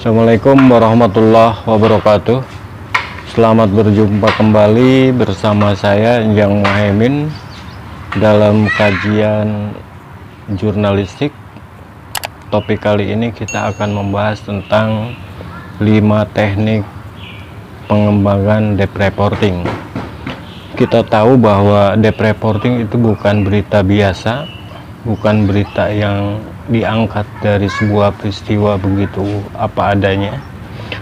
Assalamualaikum warahmatullahi wabarakatuh. Selamat berjumpa kembali bersama saya Yang Muhaimin dalam kajian jurnalistik. Topik kali ini kita akan membahas tentang 5 teknik pengembangan debt reporting. Kita tahu bahwa debt reporting itu bukan berita biasa, bukan berita yang diangkat dari sebuah peristiwa begitu apa adanya,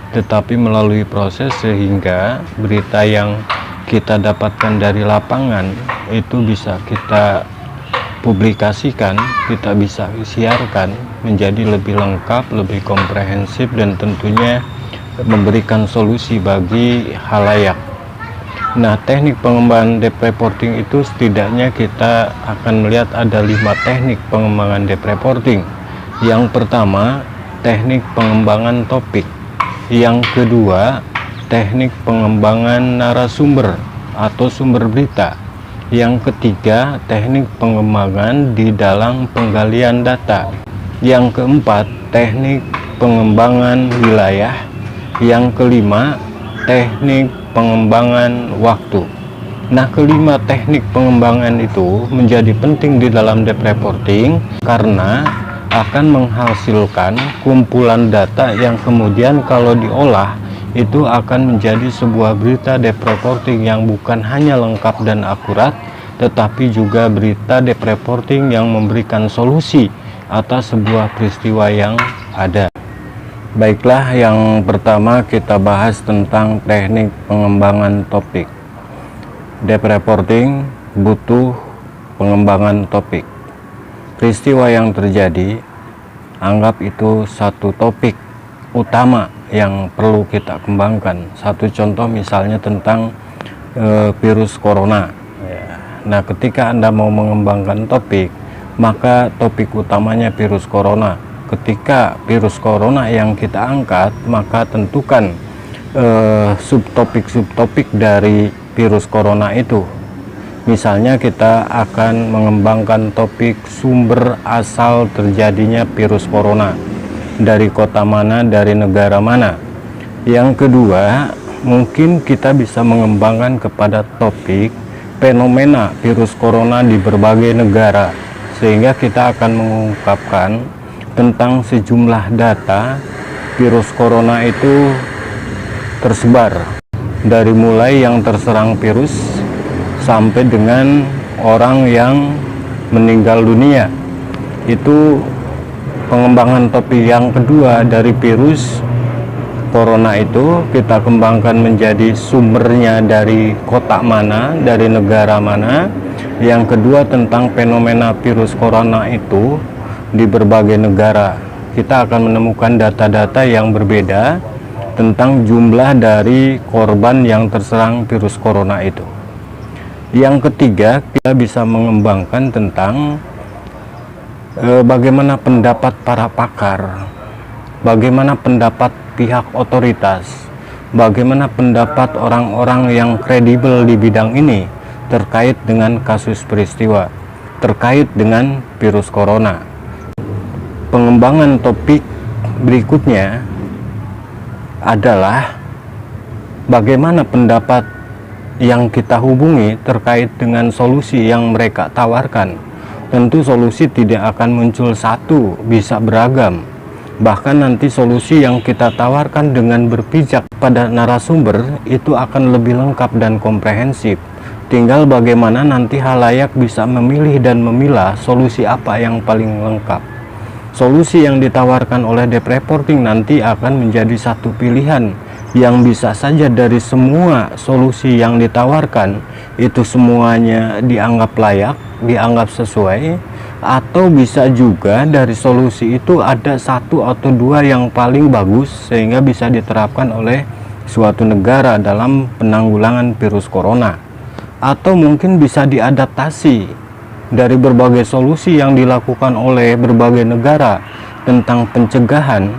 tetapi melalui proses sehingga berita yang kita dapatkan dari lapangan itu bisa kita publikasikan, kita bisa siarkan menjadi lebih lengkap, lebih komprehensif, dan tentunya memberikan solusi bagi halayak. Nah, teknik pengembangan debt reporting itu setidaknya kita akan melihat ada 5 teknik pengembangan debt reporting. Yang pertama, teknik pengembangan topik. Yang kedua, teknik pengembangan narasumber atau sumber berita. Yang ketiga, teknik pengembangan di dalam penggalian data. Yang keempat, teknik pengembangan wilayah. Yang kelima, teknik pengembangan waktu. Nah, kelima teknik pengembangan itu menjadi penting di dalam debt reporting karena akan menghasilkan kumpulan data yang kemudian kalau diolah itu akan menjadi sebuah berita debt reporting yang bukan hanya lengkap dan akurat, tetapi juga berita debt reporting yang memberikan solusi atas sebuah peristiwa yang ada. Baiklah, yang pertama kita bahas tentang teknik pengembangan topik. Debt reporting butuh pengembangan topik. Peristiwa yang terjadi, anggap itu satu topik utama yang perlu kita kembangkan. Satu contoh misalnya tentang virus corona. Nah, ketika Anda mau mengembangkan topik, maka topik utamanya virus corona. Ketika virus corona yang kita angkat, maka tentukan subtopik-subtopik dari virus corona itu. Misalnya kita akan mengembangkan topik sumber asal terjadinya virus corona, dari kota mana, dari negara mana. Yang kedua, mungkin kita bisa mengembangkan kepada topik fenomena virus corona di berbagai negara, sehingga kita akan mengungkapkan tentang sejumlah data virus corona itu tersebar, dari mulai yang terserang virus sampai dengan orang yang meninggal dunia. Itu pengembangan topik yang kedua dari virus corona itu kita kembangkan menjadi sumbernya dari kota mana, dari negara mana. Yang kedua tentang fenomena virus corona itu di berbagai negara. Kita akan menemukan data-data yang berbeda tentang jumlah dari korban yang terserang virus corona itu. Yang ketiga, kita bisa mengembangkan tentang bagaimana pendapat para pakar, bagaimana pendapat pihak otoritas, bagaimana pendapat orang-orang yang kredibel di bidang ini terkait dengan kasus peristiwa, terkait dengan virus corona. Pengembangan topik berikutnya adalah bagaimana pendapat yang kita hubungi terkait dengan solusi yang mereka tawarkan. Tentu solusi tidak akan muncul satu, bisa beragam. Bahkan nanti solusi yang kita tawarkan dengan berpijak pada narasumber itu akan lebih lengkap dan komprehensif. Tinggal bagaimana nanti halayak bisa memilih dan memilah solusi apa yang paling lengkap. Solusi yang ditawarkan oleh debt reporting nanti akan menjadi satu pilihan yang bisa saja dari semua solusi yang ditawarkan itu semuanya dianggap layak, dianggap sesuai, atau bisa juga dari solusi itu ada satu atau dua yang paling bagus sehingga bisa diterapkan oleh suatu negara dalam penanggulangan virus corona, atau mungkin bisa diadaptasi dari berbagai solusi yang dilakukan oleh berbagai negara tentang pencegahan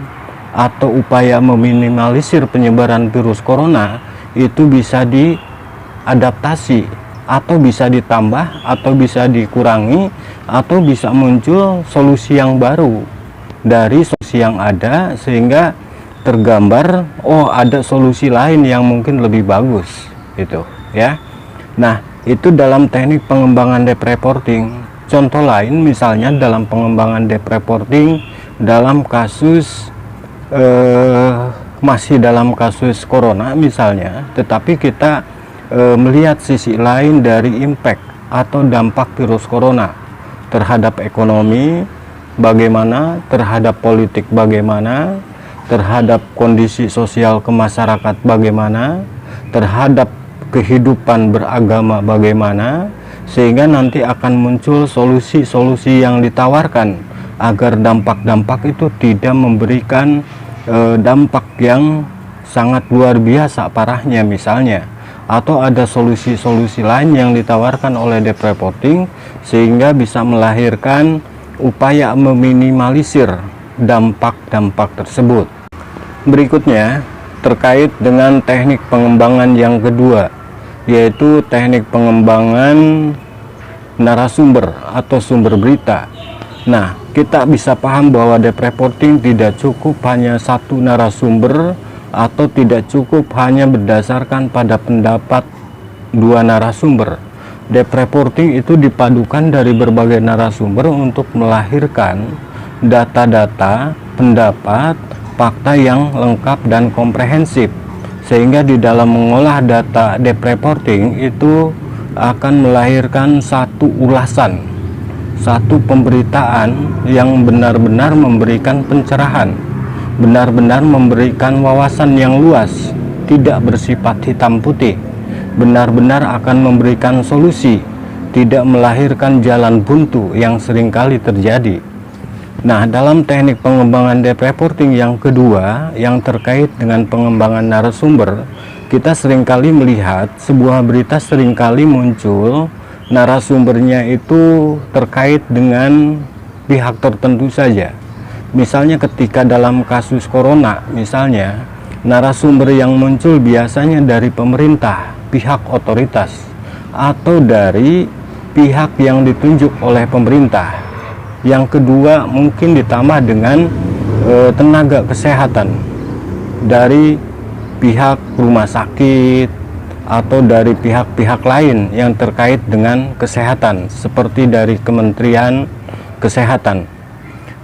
atau upaya meminimalisir penyebaran virus corona, itu bisa diadaptasi atau bisa ditambah atau bisa dikurangi atau bisa muncul solusi yang baru dari solusi yang ada, sehingga tergambar, oh ada solusi lain yang mungkin lebih bagus itu ya. Nah, itu dalam teknik pengembangan debt reporting. Contoh lain misalnya dalam pengembangan debt reporting dalam kasus masih dalam kasus corona misalnya, tetapi kita melihat sisi lain dari impact atau dampak virus corona terhadap ekonomi bagaimana, terhadap politik bagaimana, terhadap kondisi sosial kemasyarakat bagaimana, terhadap kehidupan beragama bagaimana, sehingga nanti akan muncul solusi-solusi yang ditawarkan agar dampak-dampak itu tidak memberikan dampak yang sangat luar biasa parahnya misalnya, atau ada solusi-solusi lain yang ditawarkan oleh debt reporting sehingga bisa melahirkan upaya meminimalisir dampak-dampak tersebut. Berikutnya terkait dengan teknik pengembangan yang kedua, yaitu teknik pengembangan narasumber atau sumber berita. Nah, kita bisa paham bahwa debt reporting tidak cukup hanya satu narasumber atau tidak cukup hanya berdasarkan pada pendapat dua narasumber. Debt reporting itu dipadukan dari berbagai narasumber untuk melahirkan data-data, pendapat, fakta yang lengkap dan komprehensif, sehingga di dalam mengolah data debt reporting itu akan melahirkan satu ulasan, satu pemberitaan yang benar-benar memberikan pencerahan, benar-benar memberikan wawasan yang luas, tidak bersifat hitam putih, benar-benar akan memberikan solusi, tidak melahirkan jalan buntu yang seringkali terjadi. Nah, dalam teknik pengembangan debt reporting yang kedua yang terkait dengan pengembangan narasumber, kita seringkali melihat sebuah berita seringkali muncul narasumbernya itu terkait dengan pihak tertentu saja. Misalnya ketika dalam kasus corona misalnya, narasumber yang muncul biasanya dari pemerintah, pihak otoritas, atau dari pihak yang ditunjuk oleh pemerintah. Yang kedua mungkin ditambah dengan tenaga kesehatan dari pihak rumah sakit atau dari pihak-pihak lain yang terkait dengan kesehatan seperti dari Kementerian Kesehatan.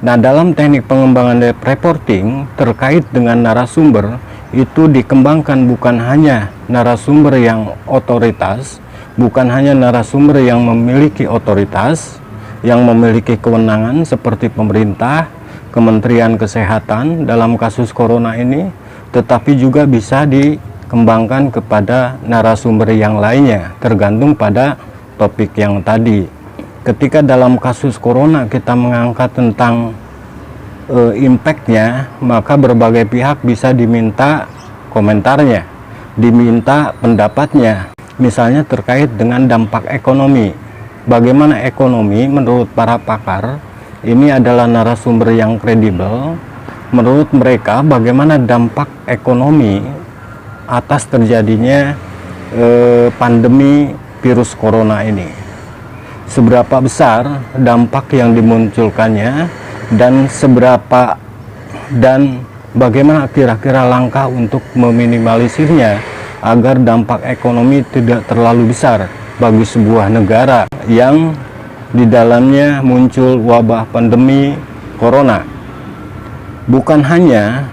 Nah, dalam teknik pengembangan debt reporting terkait dengan narasumber itu dikembangkan bukan hanya narasumber yang otoritas, bukan hanya narasumber yang memiliki otoritas, yang memiliki kewenangan seperti pemerintah, Kementerian Kesehatan dalam kasus corona ini, tetapi juga bisa dikembangkan kepada narasumber yang lainnya, tergantung pada topik yang tadi. Ketika dalam kasus corona kita mengangkat tentang impact-nya, maka berbagai pihak bisa diminta komentarnya, diminta pendapatnya, misalnya terkait dengan dampak ekonomi. Bagaimana ekonomi menurut para pakar, ini adalah narasumber yang kredibel. Menurut mereka bagaimana dampak ekonomi atas terjadinya pandemi virus corona ini, seberapa besar dampak yang dimunculkannya, dan bagaimana kira-kira langkah untuk meminimalisirnya agar dampak ekonomi tidak terlalu besar bagi sebuah negara yang di dalamnya muncul wabah pandemi corona. Bukan hanya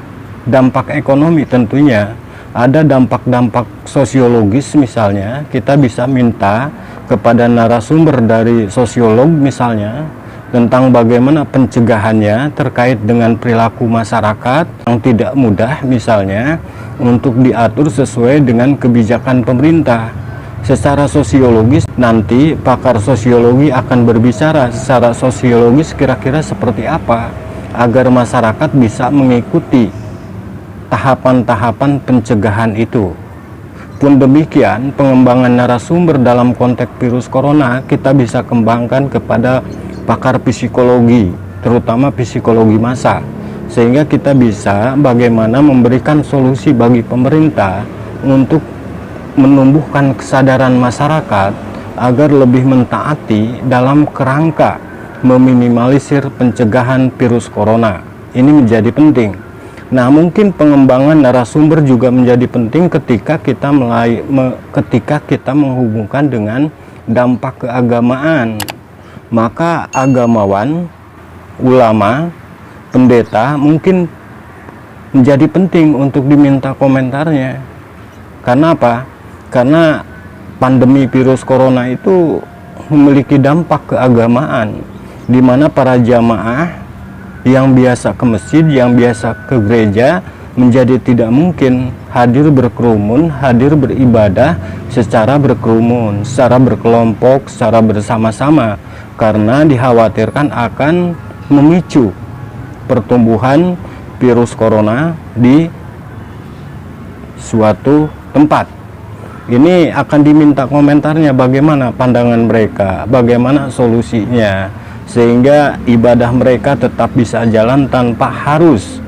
dampak ekonomi, tentunya ada dampak-dampak sosiologis. Misalnya kita bisa minta kepada narasumber dari sosiolog misalnya tentang bagaimana pencegahannya terkait dengan perilaku masyarakat yang tidak mudah misalnya untuk diatur sesuai dengan kebijakan pemerintah. Secara sosiologis nanti pakar sosiologi akan berbicara secara sosiologis kira-kira seperti apa agar masyarakat bisa mengikuti tahapan-tahapan pencegahan itu. Pun demikian, pengembangan narasumber dalam konteks virus corona kita bisa kembangkan kepada pakar psikologi, terutama psikologi massa, sehingga kita bisa bagaimana memberikan solusi bagi pemerintah untuk menumbuhkan kesadaran masyarakat agar lebih mentaati dalam kerangka meminimalisir pencegahan virus corona. Ini menjadi penting. Nah, mungkin pengembangan narasumber juga menjadi penting ketika kita menghubungkan dengan dampak keagamaan. Maka agamawan, ulama, pendeta mungkin menjadi penting untuk diminta komentarnya. Karena apa? Karena pandemi virus corona itu memiliki dampak keagamaan, di mana para jamaah yang biasa ke masjid, yang biasa ke gereja, menjadi tidak mungkin hadir berkerumun, hadir beribadah secara berkerumun, secara berkelompok, secara bersama-sama, karena dikhawatirkan akan memicu pertumbuhan virus corona di suatu tempat. Ini akan diminta komentarnya, bagaimana pandangan mereka, bagaimana solusinya, sehingga ibadah mereka tetap bisa jalan tanpa harus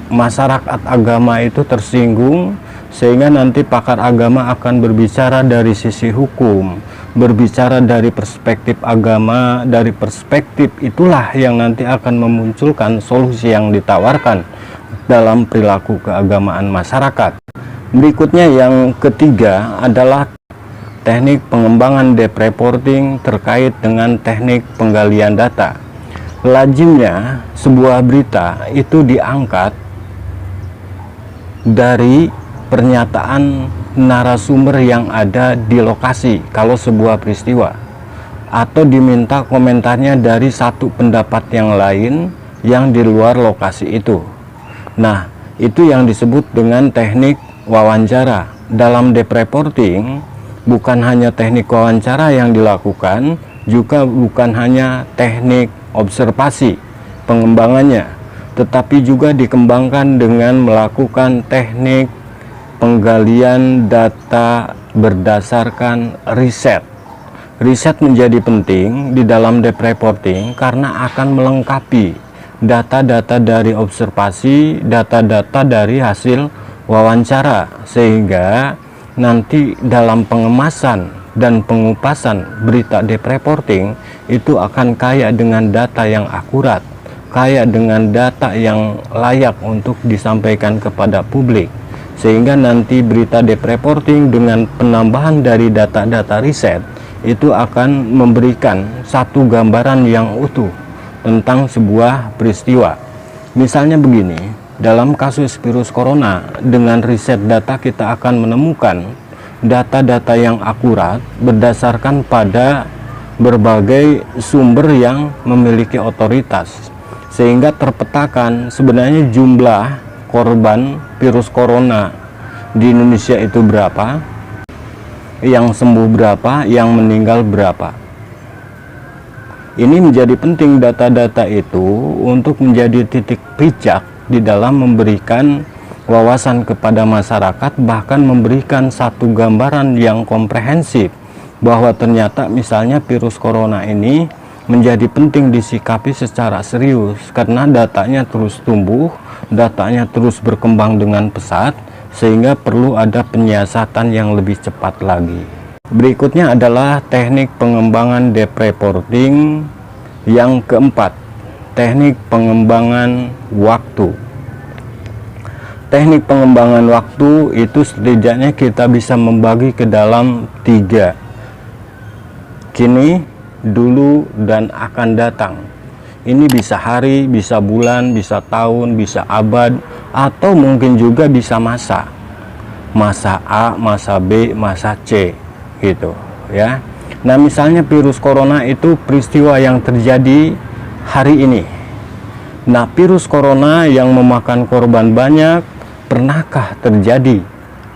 masyarakat agama itu tersinggung, sehingga nanti pakar agama akan berbicara dari sisi hukum, berbicara dari perspektif agama. Dari perspektif itulah yang nanti akan memunculkan solusi yang ditawarkan dalam perilaku keagamaan masyarakat. Berikutnya yang ketiga adalah teknik pengembangan deep reporting terkait dengan teknik penggalian data. Lazimnya sebuah berita itu diangkat dari pernyataan narasumber yang ada di lokasi kalau sebuah peristiwa, atau diminta komentarnya dari satu pendapat yang lain yang di luar lokasi itu. Nah, itu yang disebut dengan teknik wawancara. Dalam deep reporting bukan hanya teknik wawancara yang dilakukan, juga bukan hanya teknik observasi pengembangannya, tetapi juga dikembangkan dengan melakukan teknik penggalian data berdasarkan riset. Riset menjadi penting di dalam deep reporting karena akan melengkapi data-data dari observasi, data-data dari hasil wawancara, sehingga nanti dalam pengemasan dan pengupasan berita deep reporting itu akan kaya dengan data yang akurat, kaya dengan data yang layak untuk disampaikan kepada publik, sehingga nanti berita deep reporting dengan penambahan dari data-data riset itu akan memberikan satu gambaran yang utuh tentang sebuah peristiwa. Misalnya begini, dalam kasus virus corona, dengan riset data kita akan menemukan data-data yang akurat berdasarkan pada berbagai sumber yang memiliki otoritas, sehingga terpetakan sebenarnya jumlah korban virus corona di Indonesia itu berapa, yang sembuh berapa, yang meninggal berapa. Ini menjadi penting data-data itu untuk menjadi titik pijak di dalam memberikan wawasan kepada masyarakat, bahkan memberikan satu gambaran yang komprehensif bahwa ternyata misalnya virus corona ini menjadi penting disikapi secara serius karena datanya terus tumbuh, datanya terus berkembang dengan pesat, sehingga perlu ada penyiasatan yang lebih cepat lagi. Berikutnya adalah teknik pengembangan deep reporting yang keempat, teknik pengembangan waktu. Teknik pengembangan waktu itu setidaknya kita bisa membagi ke dalam 3: kini, dulu, dan akan datang. Ini bisa hari, bisa bulan, bisa tahun, bisa abad, atau mungkin juga bisa masa A, masa B, masa C, gitu ya. Nah, misalnya virus corona itu peristiwa yang terjadi hari ini. Nah, virus corona yang memakan korban banyak pernahkah terjadi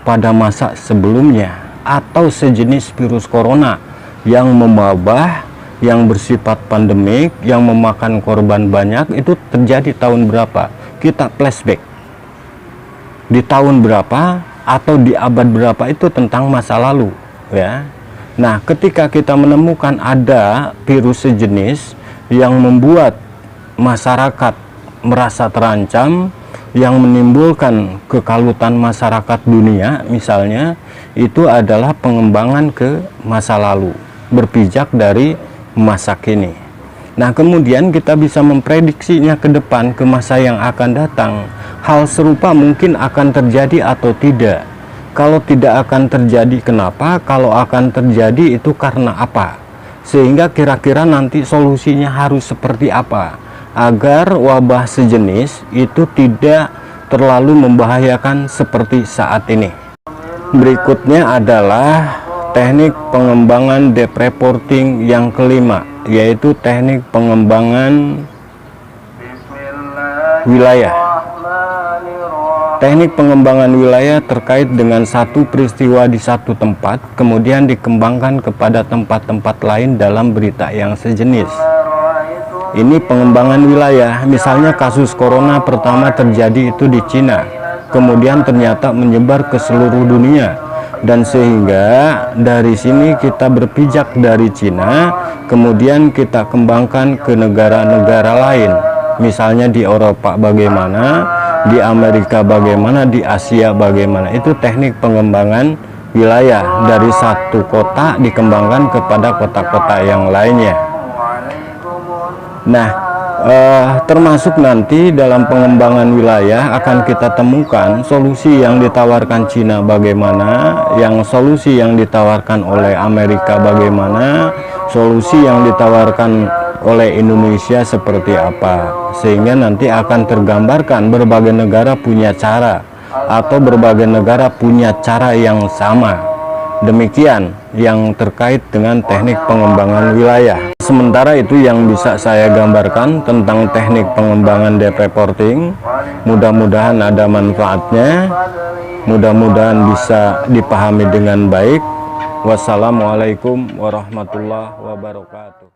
pada masa sebelumnya, atau sejenis virus corona yang memabah, yang bersifat pandemik, yang memakan korban banyak itu terjadi tahun berapa? Kita flashback di tahun berapa atau di abad berapa, itu tentang masa lalu ya. Nah, ketika kita menemukan ada virus sejenis yang membuat masyarakat merasa terancam, yang menimbulkan kekalutan masyarakat dunia misalnya, itu adalah pengembangan ke masa lalu, berpijak dari masa kini. Nah, kemudian kita bisa memprediksinya ke depan, ke masa yang akan datang. Hal serupa mungkin akan terjadi atau tidak. Kalau tidak akan terjadi, kenapa? Kalau akan terjadi, itu karena apa? Sehingga kira-kira nanti solusinya harus seperti apa, agar wabah sejenis itu tidak terlalu membahayakan seperti saat ini. Berikutnya adalah teknik pengembangan depth reporting yang kelima, yaitu teknik pengembangan wilayah. Teknik pengembangan wilayah terkait dengan satu peristiwa di satu tempat, kemudian dikembangkan kepada tempat-tempat lain dalam berita yang sejenis. Ini pengembangan wilayah. Misalnya kasus corona pertama terjadi itu di Cina, kemudian ternyata menyebar ke seluruh dunia, dan sehingga dari sini kita berpijak dari Cina, kemudian kita kembangkan ke negara-negara lain. Misalnya di Eropa bagaimana, di Amerika bagaimana, di Asia bagaimana. Itu teknik pengembangan wilayah. Dari satu kota dikembangkan kepada kota-kota yang lainnya. Nah, termasuk nanti dalam pengembangan wilayah akan kita temukan solusi yang ditawarkan Cina bagaimana, solusi yang ditawarkan oleh Amerika bagaimana, solusi yang ditawarkan oleh Indonesia seperti apa, sehingga nanti akan tergambarkan berbagai negara punya cara, atau berbagai negara punya cara yang sama. Demikian yang terkait dengan teknik pengembangan wilayah. Sementara itu yang bisa saya gambarkan tentang teknik pengembangan depth reporting. Mudah-mudahan ada manfaatnya, mudah-mudahan bisa dipahami dengan baik. Wassalamualaikum warahmatullahi wabarakatuh.